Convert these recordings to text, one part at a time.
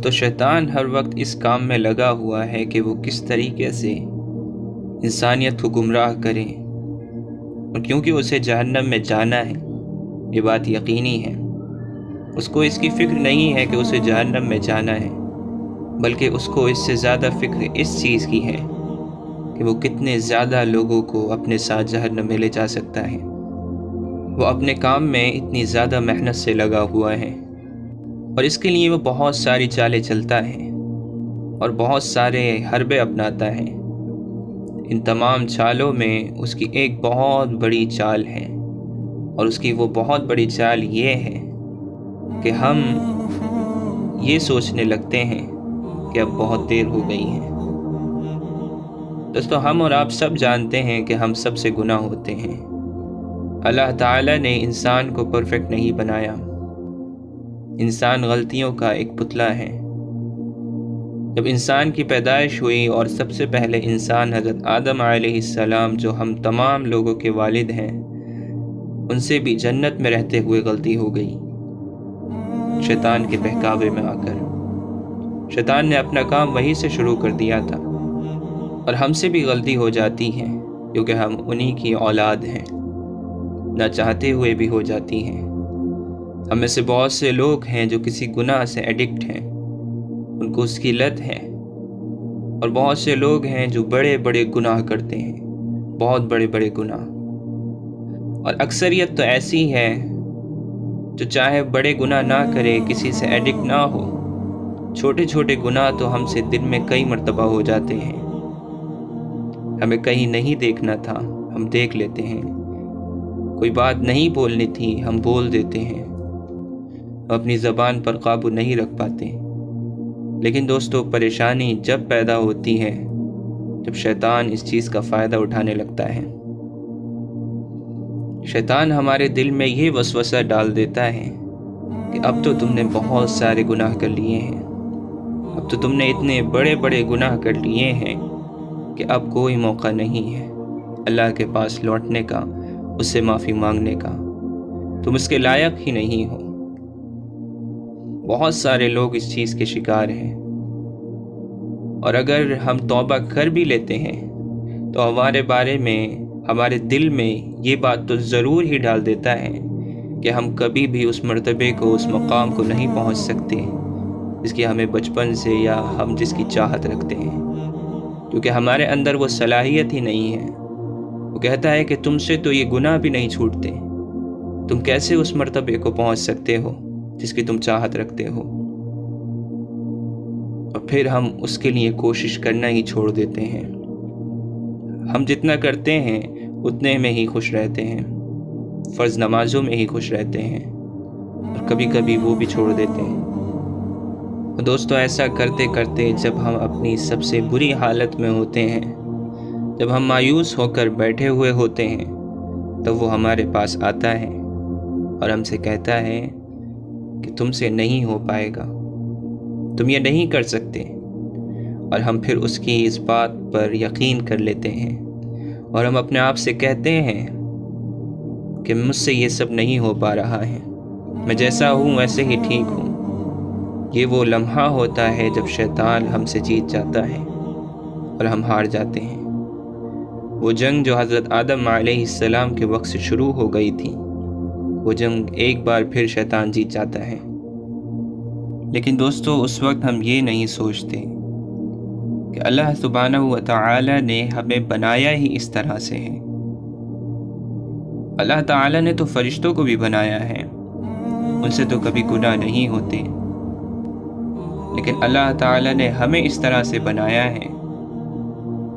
دوستو شیطان ہر وقت اس کام میں لگا ہوا ہے کہ وہ کس طریقے سے انسانیت کو گمراہ کرے، اور کیونکہ اسے جہنم میں جانا ہے، یہ بات یقینی ہے، اس کو اس کی فکر نہیں ہے کہ اسے جہنم میں جانا ہے، بلکہ اس کو اس سے زیادہ فکر اس چیز کی ہے کہ وہ کتنے زیادہ لوگوں کو اپنے ساتھ جہنم میں لے جا سکتا ہے۔ وہ اپنے کام میں اتنی زیادہ محنت سے لگا ہوا ہے، اور اس کے لیے وہ بہت ساری چالیں چلتا ہے اور بہت سارے حربے اپناتا ہے۔ ان تمام چالوں میں اس کی ایک بہت بڑی چال ہے، اور اس کی وہ بہت بڑی چال یہ ہے کہ ہم یہ سوچنے لگتے ہیں کہ اب بہت دیر ہو گئی ہے۔ دوستو ہم اور آپ سب جانتے ہیں کہ ہم سب سے گناہ ہوتے ہیں۔ اللہ تعالیٰ نے انسان کو پرفیکٹ نہیں بنایا، انسان غلطیوں کا ایک پتلا ہے۔ جب انسان کی پیدائش ہوئی اور سب سے پہلے انسان حضرت آدم علیہ السلام جو ہم تمام لوگوں کے والد ہیں، ان سے بھی جنت میں رہتے ہوئے غلطی ہو گئی، شیطان کے بہکاوے میں آ کر۔ شیطان نے اپنا کام وہیں سے شروع کر دیا تھا، اور ہم سے بھی غلطی ہو جاتی ہے کیونکہ ہم انہی کی اولاد ہیں، نہ چاہتے ہوئے بھی ہو جاتی ہیں۔ ہم میں سے بہت سے لوگ ہیں جو کسی گناہ سے ایڈکٹ ہیں، ان کو اس کی لت ہے، اور بہت سے لوگ ہیں جو بڑے بڑے گناہ کرتے ہیں، بہت بڑے بڑے گناہ، اور اکثریت تو ایسی ہے جو چاہے بڑے گناہ نہ کرے، کسی سے ایڈکٹ نہ ہو، چھوٹے چھوٹے گناہ تو ہم سے دن میں کئی مرتبہ ہو جاتے ہیں۔ ہمیں کہیں نہیں دیکھنا تھا، ہم دیکھ لیتے ہیں، کوئی بات نہیں بولنی تھی، ہم بول دیتے ہیں، ہم اپنی زبان پر قابو نہیں رکھ پاتے۔ لیکن دوستو پریشانی جب پیدا ہوتی ہے جب شیطان اس چیز کا فائدہ اٹھانے لگتا ہے۔ شیطان ہمارے دل میں یہ وسوسہ ڈال دیتا ہے کہ اب تو تم نے بہت سارے گناہ کر لیے ہیں، اب تو تم نے اتنے بڑے بڑے گناہ کر لیے ہیں کہ اب کوئی موقع نہیں ہے اللہ کے پاس لوٹنے کا، اس سے معافی مانگنے کا، تم اس کے لائق ہی نہیں ہو۔ بہت سارے لوگ اس چیز کے شکار ہیں، اور اگر ہم توبہ کر بھی لیتے ہیں تو ہمارے بارے میں، ہمارے دل میں یہ بات تو ضرور ہی ڈال دیتا ہے کہ ہم کبھی بھی اس مرتبے کو، اس مقام کو نہیں پہنچ سکتے جس کی ہمیں بچپن سے یا ہم جس کی چاہت رکھتے ہیں، کیونکہ ہمارے اندر وہ صلاحیت ہی نہیں ہے۔ وہ کہتا ہے کہ تم سے تو یہ گناہ بھی نہیں چھوٹتے، تم کیسے اس مرتبے کو پہنچ سکتے ہو جس کی تم چاہت رکھتے ہو؟ اور پھر ہم اس کے لیے کوشش کرنا ہی چھوڑ دیتے ہیں۔ ہم جتنا کرتے ہیں اتنے میں ہی خوش رہتے ہیں، فرض نمازوں میں ہی خوش رہتے ہیں، اور کبھی کبھی وہ بھی چھوڑ دیتے ہیں۔ اور دوستو ایسا کرتے کرتے جب ہم اپنی سب سے بری حالت میں ہوتے ہیں، جب ہم مایوس ہو کر بیٹھے ہوئے ہوتے ہیں، تب وہ ہمارے پاس آتا ہے اور ہم سے کہتا ہے کہ تم سے نہیں ہو پائے گا، تم یہ نہیں کر سکتے، اور ہم پھر اس کی اس بات پر یقین کر لیتے ہیں، اور ہم اپنے آپ سے کہتے ہیں کہ مجھ سے یہ سب نہیں ہو پا رہا ہے، میں جیسا ہوں ویسے ہی ٹھیک ہوں۔ یہ وہ لمحہ ہوتا ہے جب شیطان ہم سے جیت جاتا ہے اور ہم ہار جاتے ہیں۔ وہ جنگ جو حضرت آدم علیہ السلام کے وقت سے شروع ہو گئی تھی، وہ جنگ ایک بار پھر شیطان جیت جاتا ہے۔ لیکن دوستو اس وقت ہم یہ نہیں سوچتے کہ اللہ سبحانہ و تعالی نے ہمیں بنایا ہی اس طرح سے ہے۔ اللہ تعالی نے تو فرشتوں کو بھی بنایا ہے، ان سے تو کبھی گناہ نہیں ہوتے، لیکن اللہ تعالی نے ہمیں اس طرح سے بنایا ہے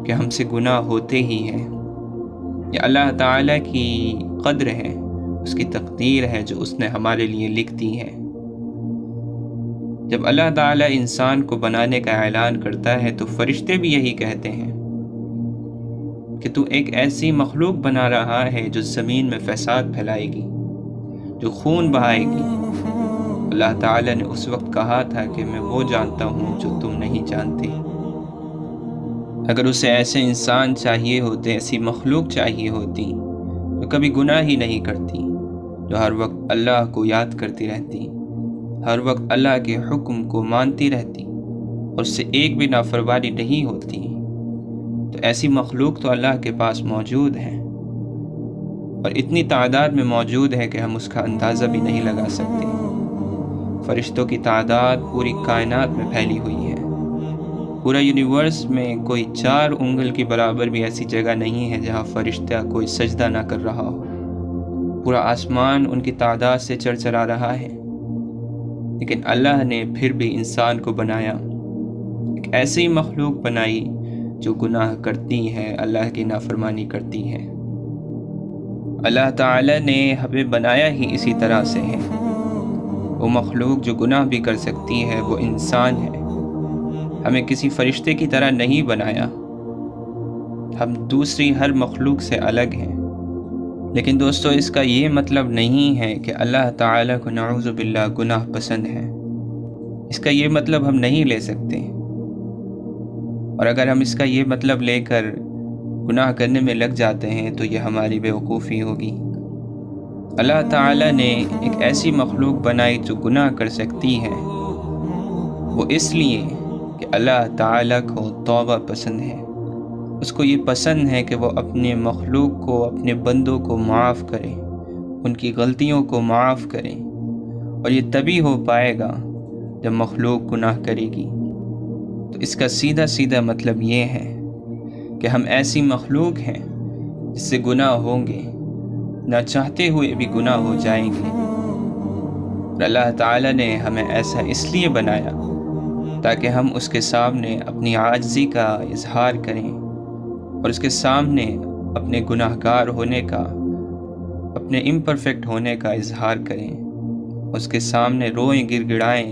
کہ ہم سے گناہ ہوتے ہی ہیں۔ یہ اللہ تعالی کی قدر ہے، اس کی تقدیر ہے جو اس نے ہمارے لیے لکھ دی ہے۔ جب اللہ تعالی انسان کو بنانے کا اعلان کرتا ہے تو فرشتے بھی یہی کہتے ہیں کہ تو ایک ایسی مخلوق بنا رہا ہے جو زمین میں فساد پھیلائے گی، جو خون بہائے گی۔ اللہ تعالی نے اس وقت کہا تھا کہ میں وہ جانتا ہوں جو تم نہیں جانتے۔ اگر اسے ایسے انسان چاہیے ہوتے، ایسی مخلوق چاہیے ہوتی جو کبھی گناہ ہی نہیں کرتی، جو ہر وقت اللہ کو یاد کرتی رہتی، ہر وقت اللہ کے حکم کو مانتی رہتی اور اس سے ایک بھی نافرمانی نہیں ہوتی، تو ایسی مخلوق تو اللہ کے پاس موجود ہے، اور اتنی تعداد میں موجود ہے کہ ہم اس کا اندازہ بھی نہیں لگا سکتے۔ فرشتوں کی تعداد پوری کائنات میں پھیلی ہوئی ہے۔ پورا یونیورس میں کوئی 4 انگل کی برابر بھی ایسی جگہ نہیں ہے جہاں فرشتہ کوئی سجدہ نہ کر رہا ہو۔ پورا آسمان ان کی تعداد سے چرچرا رہا ہے، لیکن اللہ نے پھر بھی انسان کو بنایا، ایک ایسی مخلوق بنائی جو گناہ کرتی ہے، اللہ کی نافرمانی کرتی ہے۔ اللہ تعالی نے ہمیں بنایا ہی اسی طرح سے ہے۔ وہ مخلوق جو گناہ بھی کر سکتی ہے وہ انسان ہے، ہمیں کسی فرشتے کی طرح نہیں بنایا، ہم دوسری ہر مخلوق سے الگ ہیں۔ لیکن دوستو، اس کا یہ مطلب نہیں ہے کہ اللہ تعالیٰ کو نعوذ باللہ گناہ پسند ہے، اس کا یہ مطلب ہم نہیں لے سکتے، اور اگر ہم اس کا یہ مطلب لے کر گناہ کرنے میں لگ جاتے ہیں تو یہ ہماری بیوقوفی ہوگی۔ اللہ تعالیٰ نے ایک ایسی مخلوق بنائی جو گناہ کر سکتی ہے، وہ اس لیے کہ اللہ تعالیٰ کو توبہ پسند ہے۔ اس کو یہ پسند ہے کہ وہ اپنے مخلوق کو، اپنے بندوں کو معاف کرے، ان کی غلطیوں کو معاف کرے، اور یہ تبھی ہو پائے گا جب مخلوق گناہ کرے گی۔ تو اس کا سیدھا سیدھا مطلب یہ ہے کہ ہم ایسی مخلوق ہیں جس سے گناہ ہوں گے، نہ چاہتے ہوئے بھی گناہ ہو جائیں گے، اور اللہ تعالیٰ نے ہمیں ایسا اس لیے بنایا تاکہ ہم اس کے سامنے اپنی عاجزی کا اظہار کریں، اور اس کے سامنے اپنے گناہ گار ہونے کا، اپنے امپرفیکٹ ہونے کا اظہار کریں، اس کے سامنے روئیں، گڑ گڑائیں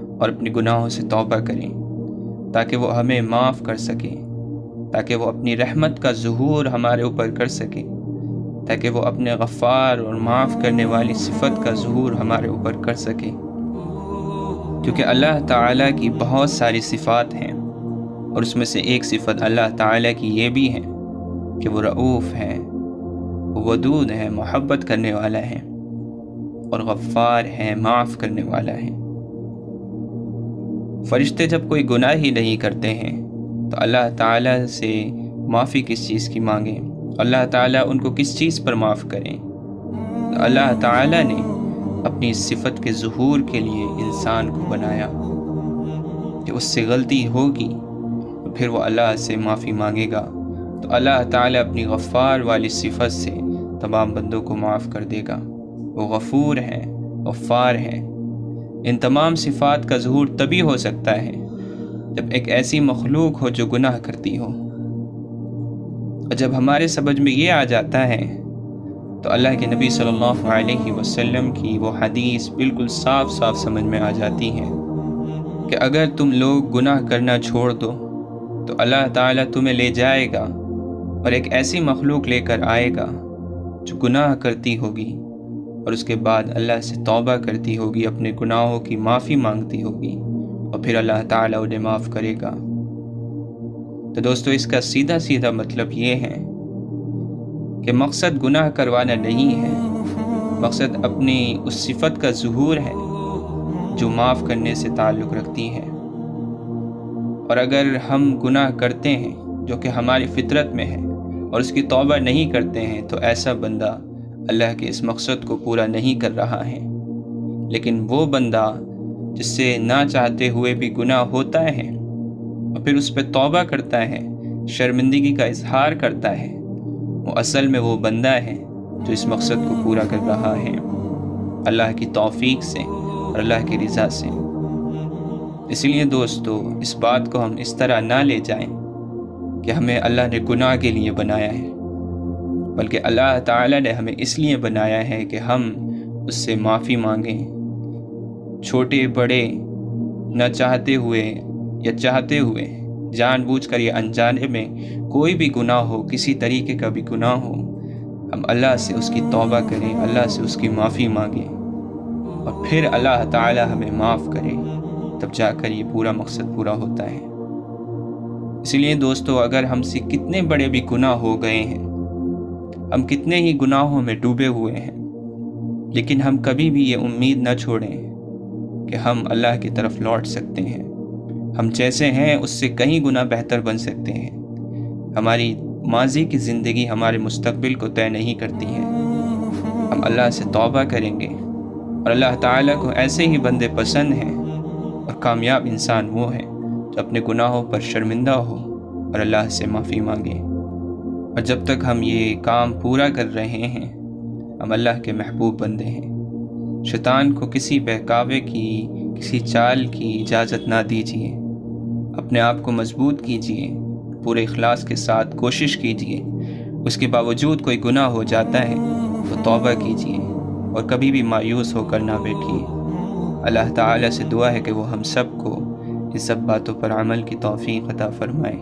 اور اپنے گناہوں سے توبہ کریں، تاکہ وہ ہمیں معاف کر سکے، تاکہ وہ اپنی رحمت کا ظہور ہمارے اوپر کر سکے، تاکہ وہ اپنے غفار اور معاف کرنے والی صفت کا ظہور ہمارے اوپر کر سکے۔ کیونکہ اللہ تعالیٰ کی بہت ساری صفات ہیں، اور اس میں سے ایک صفت اللہ تعالیٰ کی یہ بھی ہے کہ وہ رؤوف ہے، وہ ودود ہے، محبت کرنے والا ہے، اور غفار ہے، معاف کرنے والا ہے۔ فرشتے جب کوئی گناہ ہی نہیں کرتے ہیں تو اللہ تعالیٰ سے معافی کس چیز کی مانگیں؟ اللہ تعالیٰ ان کو کس چیز پر معاف کریں؟ تو اللہ تعالیٰ نے اپنی اس صفت کے ظہور کے لیے انسان کو بنایا کہ اس سے غلطی ہوگی تو پھر وہ اللہ سے معافی مانگے گا، تو اللہ تعالیٰ اپنی غفار والی صفت سے تمام بندوں کو معاف کر دے گا۔ وہ غفور ہے، غفار ہے۔ ان تمام صفات کا ظہور تبھی ہو سکتا ہے جب ایک ایسی مخلوق ہو جو گناہ کرتی ہو، اور جب ہمارے سمجھ میں یہ آ جاتا ہے تو اللہ کے نبی صلی اللہ علیہ وسلم کی وہ حدیث بالکل صاف صاف سمجھ میں آ جاتی ہے کہ اگر تم لوگ گناہ کرنا چھوڑ دو تو اللہ تعالیٰ تمہیں لے جائے گا اور ایک ایسی مخلوق لے کر آئے گا جو گناہ کرتی ہوگی اور اس کے بعد اللہ سے توبہ کرتی ہوگی، اپنے گناہوں کی معافی مانگتی ہوگی، اور پھر اللہ تعالیٰ انہیں معاف کرے گا۔ تو دوستو، اس کا سیدھا سیدھا مطلب یہ ہے کہ مقصد گناہ کروانا نہیں ہے، مقصد اپنی اس صفت کا ظہور ہے جو معاف کرنے سے تعلق رکھتی ہے۔ اور اگر ہم گناہ کرتے ہیں جو کہ ہماری فطرت میں ہے اور اس کی توبہ نہیں کرتے ہیں تو ایسا بندہ اللہ کے اس مقصد کو پورا نہیں کر رہا ہے۔ لیکن وہ بندہ جس سے نہ چاہتے ہوئے بھی گناہ ہوتا ہے اور پھر اس پہ توبہ کرتا ہے، شرمندگی کا اظہار کرتا ہے، وہ اصل میں وہ بندہ ہے جو اس مقصد کو پورا کر رہا ہے اللہ کی توفیق سے اور اللہ کی رضا سے۔ اس لیے دوستو، اس بات کو ہم اس طرح نہ لے جائیں کہ ہمیں اللہ نے گناہ کے لیے بنایا ہے، بلکہ اللہ تعالیٰ نے ہمیں اس لیے بنایا ہے کہ ہم اس سے معافی مانگیں، چھوٹے بڑے، نہ چاہتے ہوئے یا چاہتے ہوئے، جان بوجھ کر یا انجانے میں کوئی بھی گناہ ہو، کسی طریقے کا بھی گناہ ہو، ہم اللہ سے اس کی توبہ کریں، اللہ سے اس کی معافی مانگیں، اور پھر اللہ تعالیٰ ہمیں معاف کرے، تب جا کر یہ پورا مقصد پورا ہوتا ہے۔ اس لیے دوستو، اگر ہم سے کتنے بڑے بھی گناہ ہو گئے ہیں، ہم کتنے ہی گناہوں میں ڈوبے ہوئے ہیں، لیکن ہم کبھی بھی یہ امید نہ چھوڑیں کہ ہم اللہ کی طرف لوٹ سکتے ہیں۔ ہم جیسے ہیں اس سے کہیں گنا بہتر بن سکتے ہیں۔ ہماری ماضی کی زندگی ہمارے مستقبل کو طے نہیں کرتی ہے۔ ہم اللہ سے توبہ کریں گے، اور اللہ تعالیٰ کو ایسے ہی بندے پسند ہیں، اور کامیاب انسان وہ ہے جو اپنے گناہوں پر شرمندہ ہو اور اللہ سے معافی مانگے۔ اور جب تک ہم یہ کام پورا کر رہے ہیں، ہم اللہ کے محبوب بندے ہیں۔ شیطان کو کسی بہکاوے کی، کسی چال کی اجازت نہ دیجیے۔ اپنے آپ کو مضبوط کیجیے، پورے اخلاص کے ساتھ کوشش کیجیے۔ اس کے باوجود کوئی گناہ ہو جاتا ہے تو توبہ کیجیے، اور کبھی بھی مایوس ہو کر نہ بیٹھیے۔ اللہ تعالیٰ سے دعا ہے کہ وہ ہم سب کو اس سب باتوں پر عمل کی توفیق عطا فرمائے۔